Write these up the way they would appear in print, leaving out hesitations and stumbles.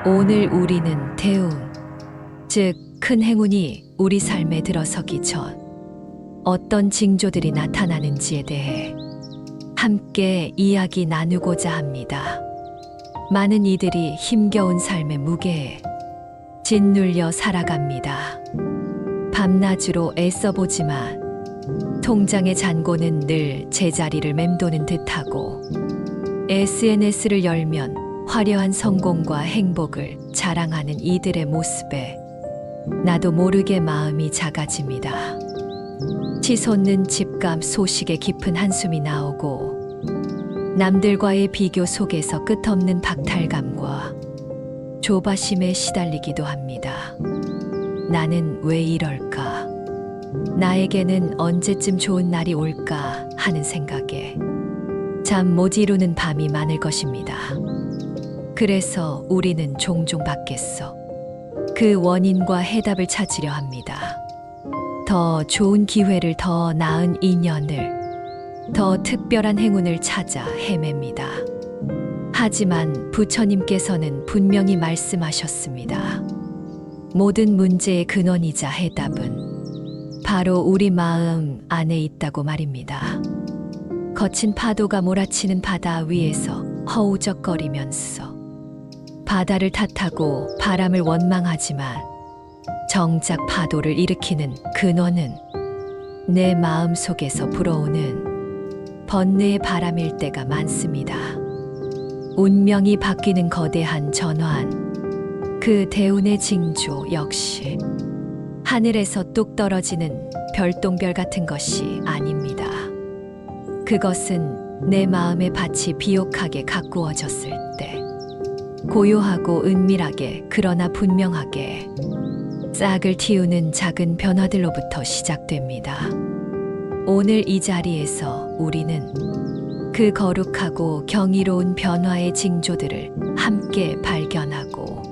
오늘 우리는 대운, 즉 큰 행운이 우리 삶에 들어서기 전 어떤 징조들이 나타나는지에 대해 함께 이야기 나누고자 합니다. 많은 이들이 힘겨운 삶의 무게에 짓눌려 살아갑니다. 밤낮으로 애써보지만 통장의 잔고는 늘 제자리를 맴도는 듯하고 SNS를 열면 화려한 성공과 행복을 자랑하는 이들의 모습에 나도 모르게 마음이 작아집니다. 치솟는 집값 소식에 깊은 한숨이 나오고 남들과의 비교 속에서 끝없는 박탈감과 조바심에 시달리기도 합니다. 나는 왜 이럴까? 나에게는 언제쯤 좋은 날이 올까 하는 생각에 잠 못 이루는 밤이 많을 것입니다. 그래서 우리는 종종 밖에서 그 원인과 해답을 찾으려 합니다. 더 좋은 기회를, 더 나은 인연을, 더 특별한 행운을 찾아 헤맵니다. 하지만 부처님께서는 분명히 말씀하셨습니다. 모든 문제의 근원이자 해답은 바로 우리 마음 안에 있다고 말입니다. 거친 파도가 몰아치는 바다 위에서 허우적거리면서 바다를 탓하고 바람을 원망하지만 정작 파도를 일으키는 근원은 내 마음 속에서 불어오는 번뇌의 바람일 때가 많습니다. 운명이 바뀌는 거대한 전환, 그 대운의 징조 역시 하늘에서 뚝 떨어지는 별똥별 같은 것이 아닙니다. 그것은 내 마음의 밭이 비옥하게 가꾸어졌을 때 고요하고 은밀하게, 그러나 분명하게 싹을 틔우는 작은 변화들로부터 시작됩니다. 오늘 이 자리에서 우리는 그 거룩하고 경이로운 변화의 징조들을 함께 발견하고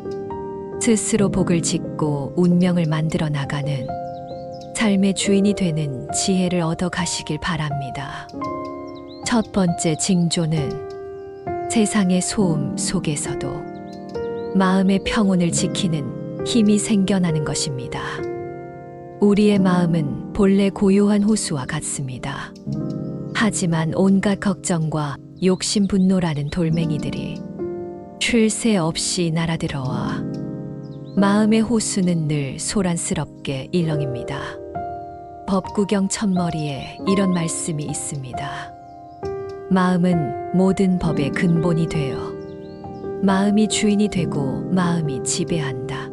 스스로 복을 짓고 운명을 만들어 나가는 삶의 주인이 되는 지혜를 얻어 가시길 바랍니다. 첫 번째 징조는 세상의 소음 속에서도 마음의 평온을 지키는 힘이 생겨나는 것입니다. 우리의 마음은 본래 고요한 호수와 같습니다. 하지만 온갖 걱정과 욕심, 분노라는 돌멩이들이 쉴 새 없이 날아들어와 마음의 호수는 늘 소란스럽게 일렁입니다. 법구경 첫머리에 이런 말씀이 있습니다. 마음은 모든 법의 근본이 되어 마음이 주인이 되고 마음이 지배한다.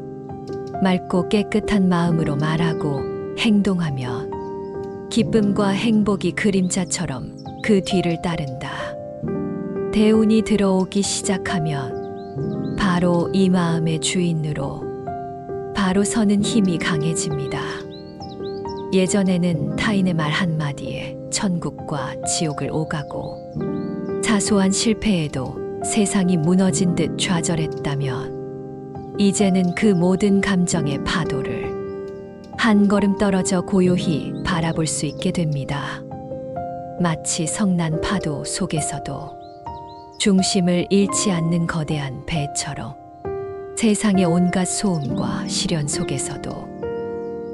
맑고 깨끗한 마음으로 말하고 행동하면 기쁨과 행복이 그림자처럼 그 뒤를 따른다. 대운이 들어오기 시작하면 바로 이 마음의 주인으로 바로 서는 힘이 강해집니다. 예전에는 타인의 말 한마디에 천국과 지옥을 오가고 사소한 실패에도 세상이 무너진 듯 좌절했다면 이제는 그 모든 감정의 파도를 한 걸음 떨어져 고요히 바라볼 수 있게 됩니다. 마치 성난 파도 속에서도 중심을 잃지 않는 거대한 배처럼 세상의 온갖 소음과 시련 속에서도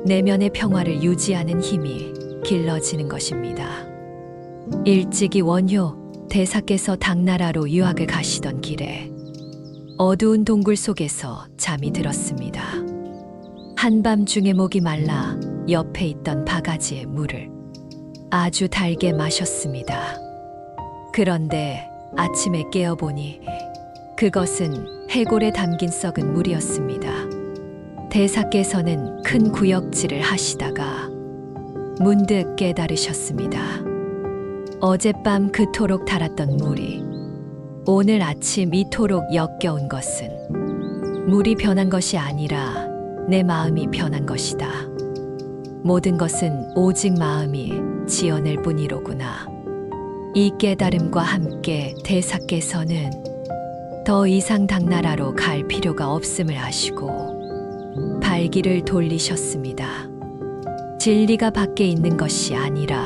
내면의 평화를 유지하는 힘이 길러지는 것입니다. 일찍이 원효 대사께서 당나라로 유학을 가시던 길에 어두운 동굴 속에서 잠이 들었습니다. 한밤중에 목이 말라 옆에 있던 바가지의 물을 아주 달게 마셨습니다. 그런데 아침에 깨어보니 그것은 해골에 담긴 썩은 물이었습니다. 대사께서는 큰 구역질을 하시다가 문득 깨달으셨습니다. 어젯밤 그토록 달았던 물이 오늘 아침 이토록 역겨운 것은 물이 변한 것이 아니라 내 마음이 변한 것이다. 모든 것은 오직 마음이 지어낼 뿐이로구나. 이 깨달음과 함께 대사께서는 더 이상 당나라로 갈 필요가 없음을 아시고 발길을 돌리셨습니다. 진리가 밖에 있는 것이 아니라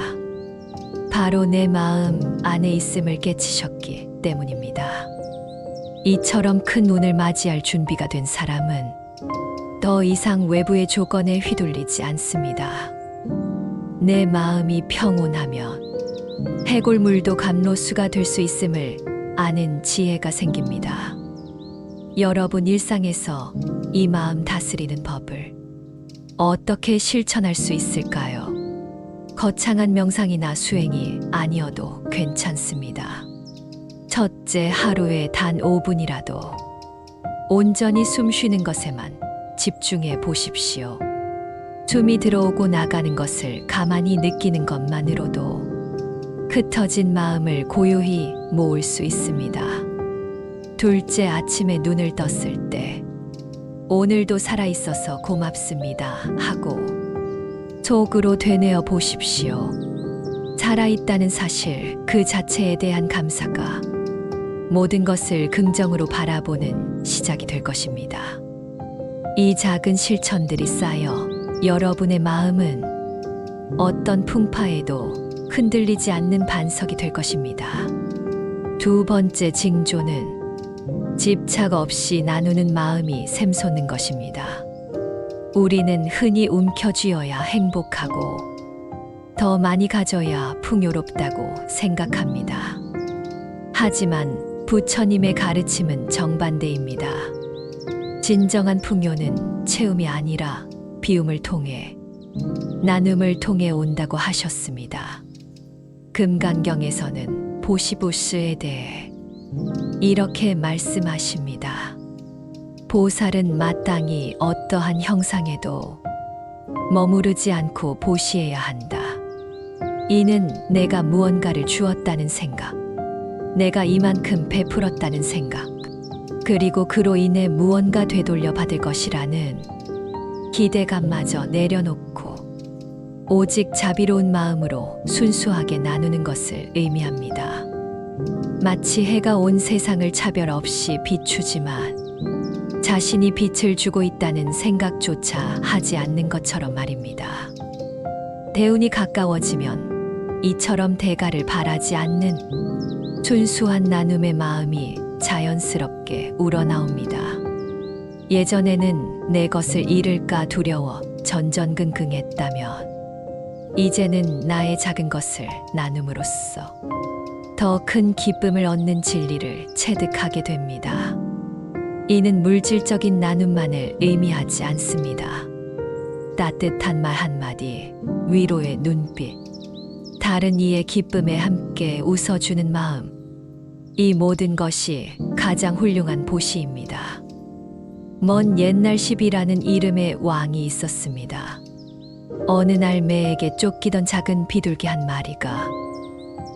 바로 내 마음 안에 있음을 깨치셨기 때문입니다. 이처럼 큰 운을 맞이할 준비가 된 사람은 더 이상 외부의 조건에 휘둘리지 않습니다. 내 마음이 평온하면 해골물도 감로수가 될 수 있음을 아는 지혜가 생깁니다. 여러분 일상에서 이 마음 다스리는 법을 어떻게 실천할 수 있을까요? 거창한 명상이나 수행이 아니어도 괜찮습니다. 첫째, 하루에 단 5분이라도 온전히 숨 쉬는 것에만 집중해 보십시오. 숨이 들어오고 나가는 것을 가만히 느끼는 것만으로도 흩어진 마음을 고요히 모을 수 있습니다. 둘째, 아침에 눈을 떴을 때 오늘도 살아있어서 고맙습니다 하고 속으로 되뇌어 보십시오. 살아있다는 사실 그 자체에 대한 감사가 모든 것을 긍정으로 바라보는 시작이 될 것입니다. 이 작은 실천들이 쌓여 여러분의 마음은 어떤 풍파에도 흔들리지 않는 반석이 될 것입니다. 두 번째 징조는 집착 없이 나누는 마음이 샘솟는 것입니다. 우리는 흔히 움켜쥐어야 행복하고 더 많이 가져야 풍요롭다고 생각합니다. 하지만 부처님의 가르침은 정반대입니다. 진정한 풍요는 채움이 아니라 비움을 통해, 나눔을 통해 온다고 하셨습니다. 금강경에서는 보시부스에 대해 이렇게 말씀하십니다. 보살은 마땅히 어떠한 형상에도 머무르지 않고 보시해야 한다. 이는 내가 무언가를 주었다는 생각, 내가 이만큼 베풀었다는 생각, 그리고 그로 인해 무언가 되돌려 받을 것이라는 기대감마저 내려놓고 오직 자비로운 마음으로 순수하게 나누는 것을 의미합니다. 마치 해가 온 세상을 차별 없이 비추지만 자신이 빛을 주고 있다는 생각조차 하지 않는 것처럼 말입니다. 대운이 가까워지면 이처럼 대가를 바라지 않는 순수한 나눔의 마음이 자연스럽게 우러나옵니다. 예전에는 내 것을 잃을까 두려워 전전긍긍했다면 이제는 나의 작은 것을 나눔으로써 더 큰 기쁨을 얻는 진리를 체득하게 됩니다. 이는 물질적인 나눔만을 의미하지 않습니다. 따뜻한 말 한마디, 위로의 눈빛, 다른 이의 기쁨에 함께 웃어주는 마음, 이 모든 것이 가장 훌륭한 보시입니다. 먼 옛날 시비라는 이름의 왕이 있었습니다. 어느 날 매에게 쫓기던 작은 비둘기 한 마리가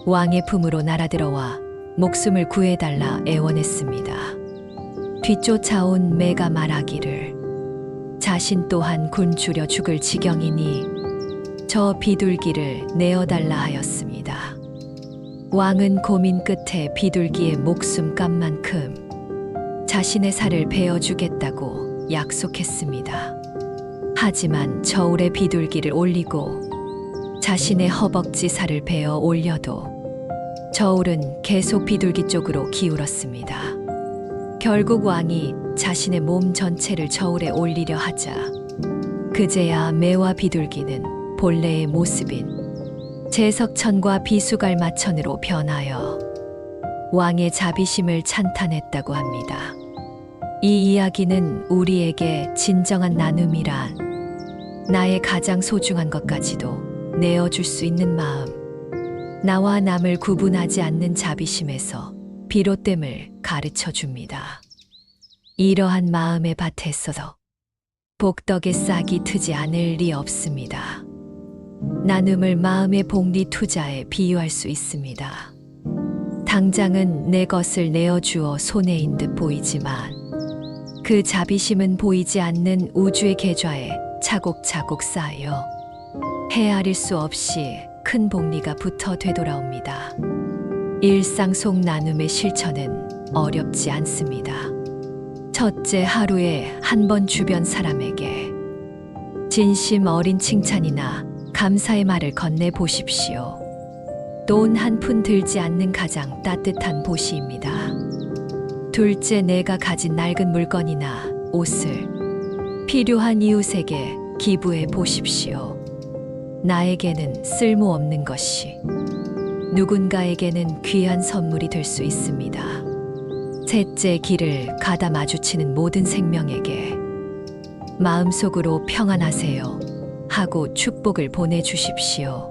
왕의 품으로 날아들어와 목숨을 구해달라 애원했습니다. 뒤쫓아온 매가 말하기를 자신 또한 굶주려 죽을 지경이니 저 비둘기를 내어달라 하였습니다. 왕은 고민 끝에 비둘기의 목숨값만큼 자신의 살을 베어주겠다고 약속했습니다. 하지만 저울에 비둘기를 올리고 자신의 허벅지 살을 베어 올려도 저울은 계속 비둘기 쪽으로 기울었습니다. 결국 왕이 자신의 몸 전체를 저울에 올리려 하자 그제야 매와 비둘기는 본래의 모습인 제석천과 비수갈마천으로 변하여 왕의 자비심을 찬탄했다고 합니다. 이 이야기는 우리에게 진정한 나눔이란 나의 가장 소중한 것까지도 내어줄 수 있는 마음, 나와 남을 구분하지 않는 자비심에서 비롯됨을 가르쳐 줍니다. 이러한 마음의 밭에서도 복덕의 싹이 트지 않을 리 없습니다. 나눔을 마음의 복리 투자에 비유할 수 있습니다. 당장은 내 것을 내어주어 손해인 듯 보이지만 그 자비심은 보이지 않는 우주의 계좌에 차곡차곡 쌓여 헤아릴 수 없이 큰 복리가 붙어 되돌아옵니다. 일상 속 나눔의 실천은 어렵지 않습니다. 첫째, 하루에 한 번 주변 사람에게 진심 어린 칭찬이나 감사의 말을 건네 보십시오. 돈 한 푼 들지 않는 가장 따뜻한 보시입니다. 둘째, 내가 가진 낡은 물건이나 옷을 필요한 이웃에게 기부해 보십시오. 나에게는 쓸모없는 것이 누군가에게는 귀한 선물이 될 수 있습니다. 셋째, 길을 가다 마주치는 모든 생명에게 마음속으로 평안하세요 하고 축복을 보내주십시오.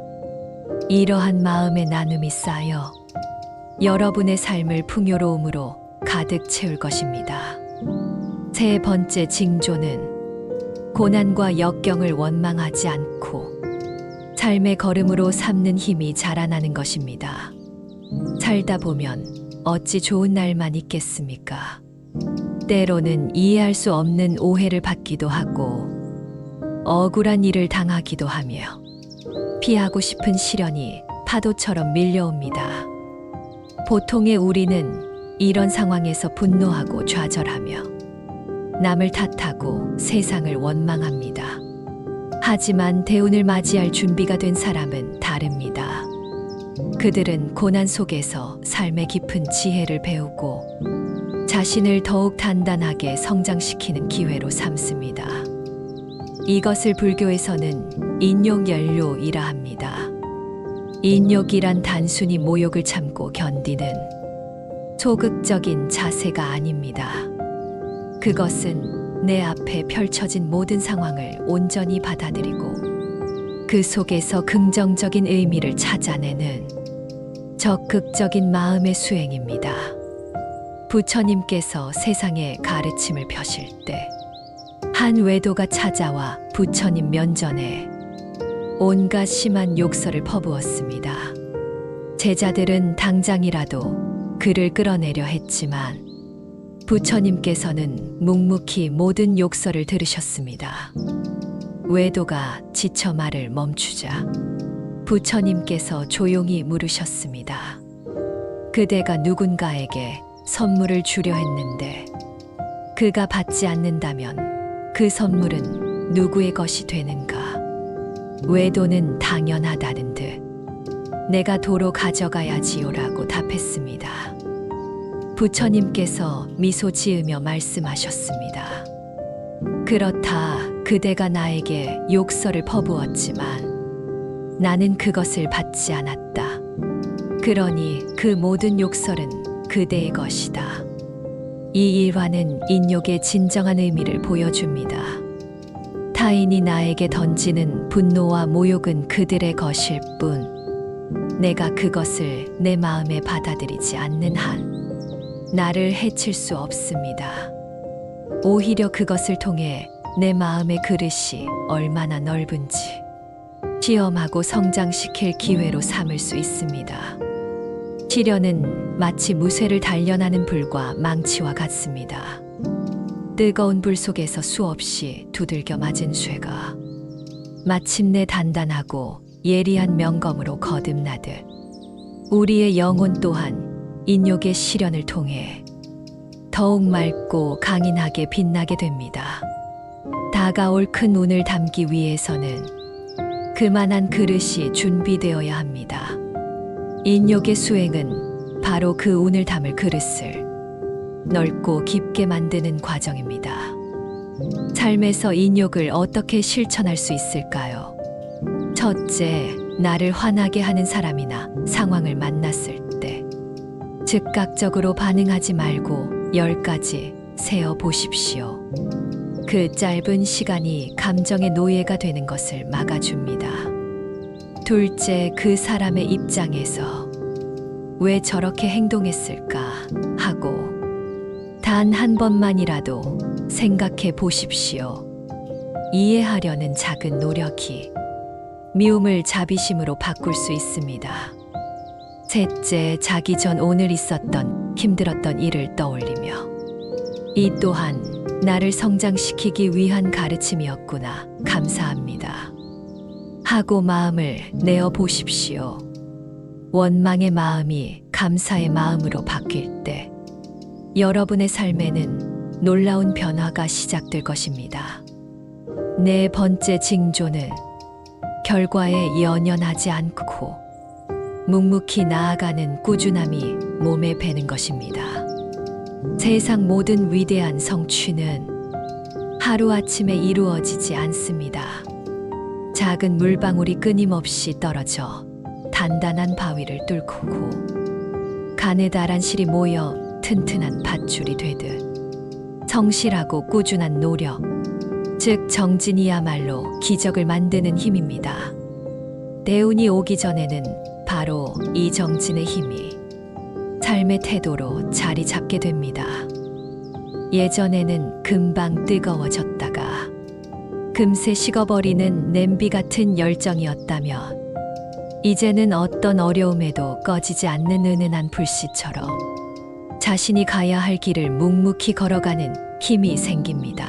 이러한 마음의 나눔이 쌓여 여러분의 삶을 풍요로움으로 가득 채울 것입니다. 세 번째 징조는 고난과 역경을 원망하지 않고 삶의 걸음으로 삼는 힘이 자라나는 것입니다. 살다 보면 어찌 좋은 날만 있겠습니까? 때로는 이해할 수 없는 오해를 받기도 하고 억울한 일을 당하기도 하며 피하고 싶은 시련이 파도처럼 밀려옵니다. 보통의 우리는 이런 상황에서 분노하고 좌절하며 남을 탓하고 세상을 원망합니다. 하지만 대운을 맞이할 준비가 된 사람은 다릅니다. 그들은 고난 속에서 삶의 깊은 지혜를 배우고 자신을 더욱 단단하게 성장시키는 기회로 삼습니다. 이것을 불교에서는 인욕연료이라 합니다. 인욕이란 단순히 모욕을 참고 견디는 소극적인 자세가 아닙니다. 그것은 내 앞에 펼쳐진 모든 상황을 온전히 받아들이고 그 속에서 긍정적인 의미를 찾아내는 적극적인 마음의 수행입니다. 부처님께서 세상에 가르침을 펴실 때 한 외도가 찾아와 부처님 면전에 온갖 심한 욕설을 퍼부었습니다. 제자들은 당장이라도 그를 끌어내려 했지만 부처님께서는 묵묵히 모든 욕설을 들으셨습니다. 외도가 지쳐 말을 멈추자 부처님께서 조용히 물으셨습니다. 그대가 누군가에게 선물을 주려 했는데 그가 받지 않는다면 그 선물은 누구의 것이 되는가? 외도는 당연하다는 듯 내가 도로 가져가야지요라고 답했습니다. 부처님께서 미소 지으며 말씀하셨습니다. 그렇다, 그대가 나에게 욕설을 퍼부었지만 나는 그것을 받지 않았다. 그러니 그 모든 욕설은 그대의 것이다. 이 일화는 인욕의 진정한 의미를 보여줍니다. 타인이 나에게 던지는 분노와 모욕은 그들의 것일 뿐, 내가 그것을 내 마음에 받아들이지 않는 한 나를 해칠 수 없습니다. 오히려 그것을 통해 내 마음의 그릇이 얼마나 넓은지 시험하고 성장시킬 기회로 삼을 수 있습니다. 시련은 마치 무쇠를 단련하는 불과 망치와 같습니다. 뜨거운 불 속에서 수없이 두들겨 맞은 쇠가 마침내 단단하고 예리한 명검으로 거듭나듯 우리의 영혼 또한 인욕의 시련을 통해 더욱 맑고 강인하게 빛나게 됩니다. 다가올 큰 운을 담기 위해서는 그만한 그릇이 준비되어야 합니다. 인욕의 수행은 바로 그 운을 담을 그릇을 넓고 깊게 만드는 과정입니다. 삶에서 인욕을 어떻게 실천할 수 있을까요? 첫째, 나를 화나게 하는 사람이나 상황을 만났을 때 즉각적으로 반응하지 말고 10가지 세어 보십시오. 그 짧은 시간이 감정의 노예가 되는 것을 막아줍니다. 둘째, 그 사람의 입장에서 왜 저렇게 행동했을까 하고 단 한 번만이라도 생각해 보십시오. 이해하려는 작은 노력이 미움을 자비심으로 바꿀 수 있습니다. 셋째, 자기 전 오늘 있었던 힘들었던 일을 떠올리며 이 또한 나를 성장시키기 위한 가르침이었구나, 감사합니다 하고 마음을 내어 보십시오. 원망의 마음이 감사의 마음으로 바뀔 때 여러분의 삶에는 놀라운 변화가 시작될 것입니다. 네 번째 징조는 결과에 연연하지 않고 묵묵히 나아가는 꾸준함이 몸에 배는 것입니다. 세상 모든 위대한 성취는 하루아침에 이루어지지 않습니다. 작은 물방울이 끊임없이 떨어져 단단한 바위를 뚫고 가느다란 실이 모여 튼튼한 밧줄이 되듯 성실하고 꾸준한 노력, 즉 정진이야말로 기적을 만드는 힘입니다. 대운이 오기 전에는 바로 이 정진의 힘이 삶의 태도로 자리 잡게 됩니다. 예전에는 금방 뜨거워졌다가 금세 식어버리는 냄비 같은 열정이었다면 이제는 어떤 어려움에도 꺼지지 않는 은은한 불씨처럼 자신이 가야 할 길을 묵묵히 걸어가는 힘이 생깁니다.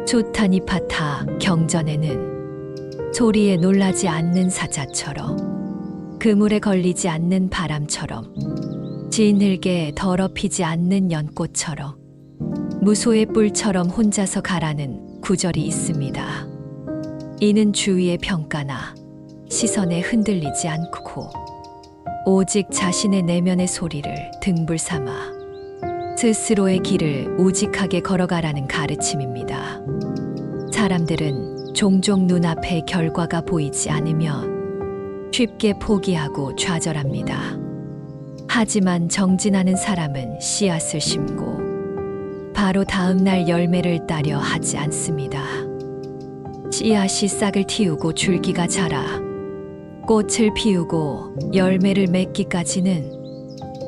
수타니파타 경전에는 소리에 놀라지 않는 사자처럼 그물에 걸리지 않는 바람처럼 진흙에 더럽히지 않는 연꽃처럼 무소의 뿔처럼 혼자서 가라는 구절이 있습니다. 이는 주위의 평가나 시선에 흔들리지 않고 오직 자신의 내면의 소리를 등불 삼아 스스로의 길을 우직하게 걸어가라는 가르침입니다. 사람들은 종종 눈앞에 결과가 보이지 않으면 쉽게 포기하고 좌절합니다. 하지만 정진하는 사람은 씨앗을 심고 바로 다음 날 열매를 따려 하지 않습니다. 씨앗이 싹을 틔우고 줄기가 자라 꽃을 피우고 열매를 맺기까지는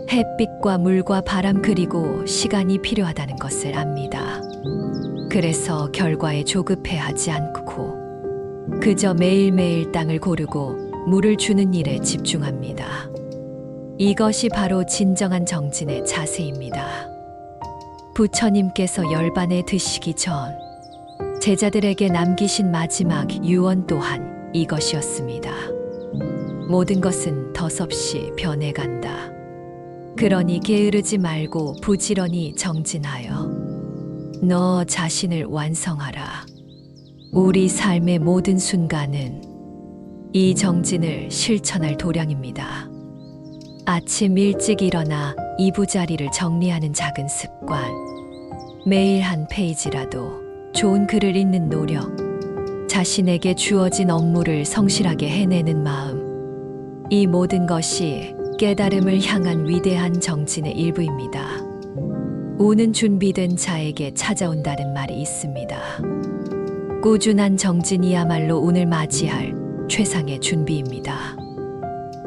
햇빛과 물과 바람 그리고 시간이 필요하다는 것을 압니다. 그래서 결과에 조급해하지 않고 그저 매일매일 땅을 고르고 물을 주는 일에 집중합니다. 이것이 바로 진정한 정진의 자세입니다. 부처님께서 열반에 드시기 전 제자들에게 남기신 마지막 유언 또한 이것이었습니다. 모든 것은 덧없이 변해간다. 그러니 게으르지 말고 부지런히 정진하여 너 자신을 완성하라. 우리 삶의 모든 순간은 이 정진을 실천할 도량입니다. 아침 일찍 일어나 이부자리를 정리하는 작은 습관, 매일 한 페이지라도 좋은 글을 읽는 노력, 자신에게 주어진 업무를 성실하게 해내는 마음, 이 모든 것이 깨달음을 향한 위대한 정진의 일부입니다. 운은 준비된 자에게 찾아온다는 말이 있습니다. 꾸준한 정진이야말로 운을 맞이할 최상의 준비입니다.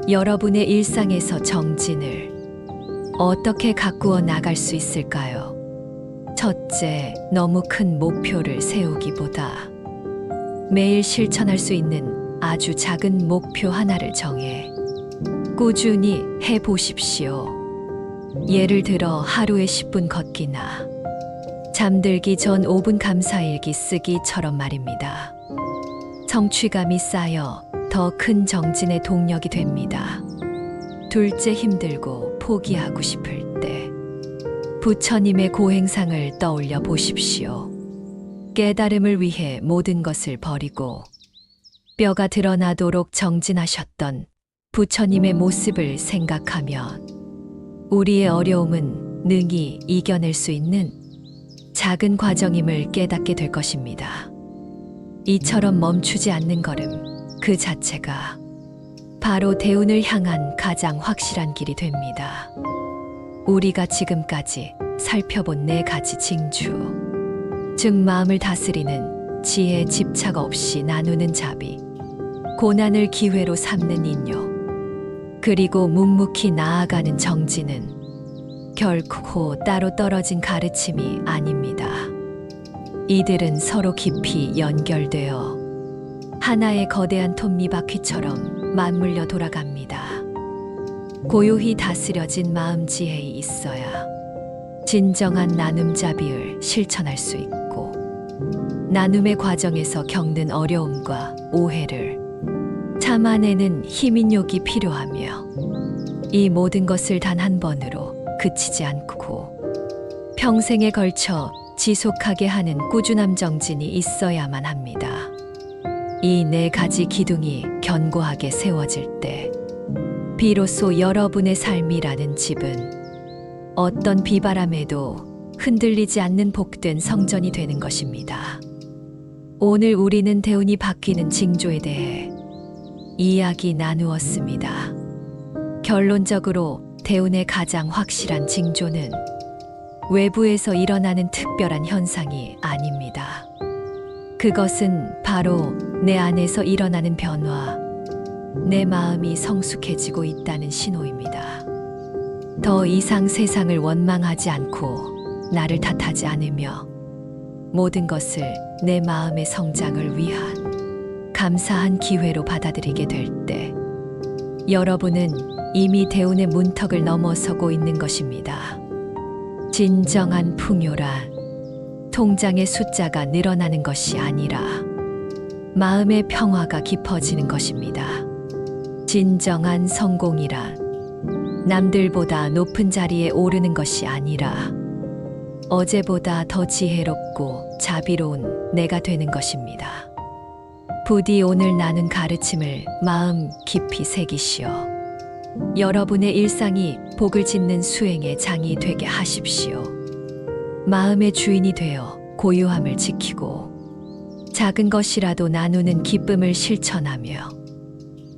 여러분의 일상에서 정진을 어떻게 가꾸어 나갈 수 있을까요? 첫째, 너무 큰 목표를 세우기보다 매일 실천할 수 있는 아주 작은 목표 하나를 정해 꾸준히 해보십시오. 예를 들어 하루에 10분 걷기나 잠들기 전 5분 감사일기 쓰기처럼 말입니다. 성취감이 쌓여 더 큰 정진의 동력이 됩니다. 둘째, 힘들고 포기하고 싶을 때 부처님의 고행상을 떠올려 보십시오. 깨달음을 위해 모든 것을 버리고 뼈가 드러나도록 정진하셨던 부처님의 모습을 생각하면 우리의 어려움은 능히 이겨낼 수 있는 작은 과정임을 깨닫게 될 것입니다. 이처럼 멈추지 않는 걸음 그 자체가 바로 대운을 향한 가장 확실한 길이 됩니다. 우리가 지금까지 살펴본 4가지 징주, 즉 마음을 다스리는 지혜, 집착 없이 나누는 자비, 고난을 기회로 삼는 인요, 그리고 묵묵히 나아가는 정진은 결코 따로 떨어진 가르침이 아닙니다. 이들은 서로 깊이 연결되어 하나의 거대한 톱니바퀴처럼 맞물려 돌아갑니다. 고요히 다스려진 마음 지혜에 있어야 진정한 나눔자비를 실천할 수 있고 나눔의 과정에서 겪는 어려움과 오해를 참아내는 힘인욕이 필요하며 이 모든 것을 단 한 번으로 그치지 않고 평생에 걸쳐 지속하게 하는 꾸준함 정진이 있어야만 합니다. 이 4가지 기둥이 견고하게 세워질 때 비로소 여러분의 삶이라는 집은 어떤 비바람에도 흔들리지 않는 복된 성전이 되는 것입니다. 오늘 우리는 대운이 바뀌는 징조에 대해 이야기 나누었습니다. 결론적으로 대운의 가장 확실한 징조는 외부에서 일어나는 특별한 현상이 아닙니다. 그것은 바로 내 안에서 일어나는 변화, 내 마음이 성숙해지고 있다는 신호입니다. 더 이상 세상을 원망하지 않고 나를 탓하지 않으며 모든 것을 내 마음의 성장을 위한 감사한 기회로 받아들이게 될 때 여러분은 이미 대운의 문턱을 넘어서고 있는 것입니다. 진정한 풍요란 통장의 숫자가 늘어나는 것이 아니라 마음의 평화가 깊어지는 것입니다. 진정한 성공이란 남들보다 높은 자리에 오르는 것이 아니라 어제보다 더 지혜롭고 자비로운 내가 되는 것입니다. 부디 오늘 나눈 가르침을 마음 깊이 새기시오. 여러분의 일상이 복을 짓는 수행의 장이 되게 하십시오. 마음의 주인이 되어 고유함을 지키고 작은 것이라도 나누는 기쁨을 실천하며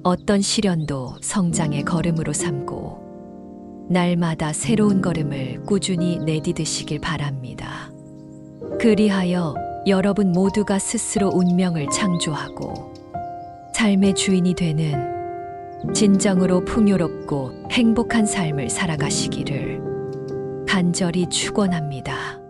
어떤 시련도 성장의 걸음으로 삼고 날마다 새로운 걸음을 꾸준히 내디디시길 바랍니다. 그리하여 여러분 모두가 스스로 운명을 창조하고 삶의 주인이 되는 진정으로 풍요롭고 행복한 삶을 살아가시기를 간절히 축원합니다.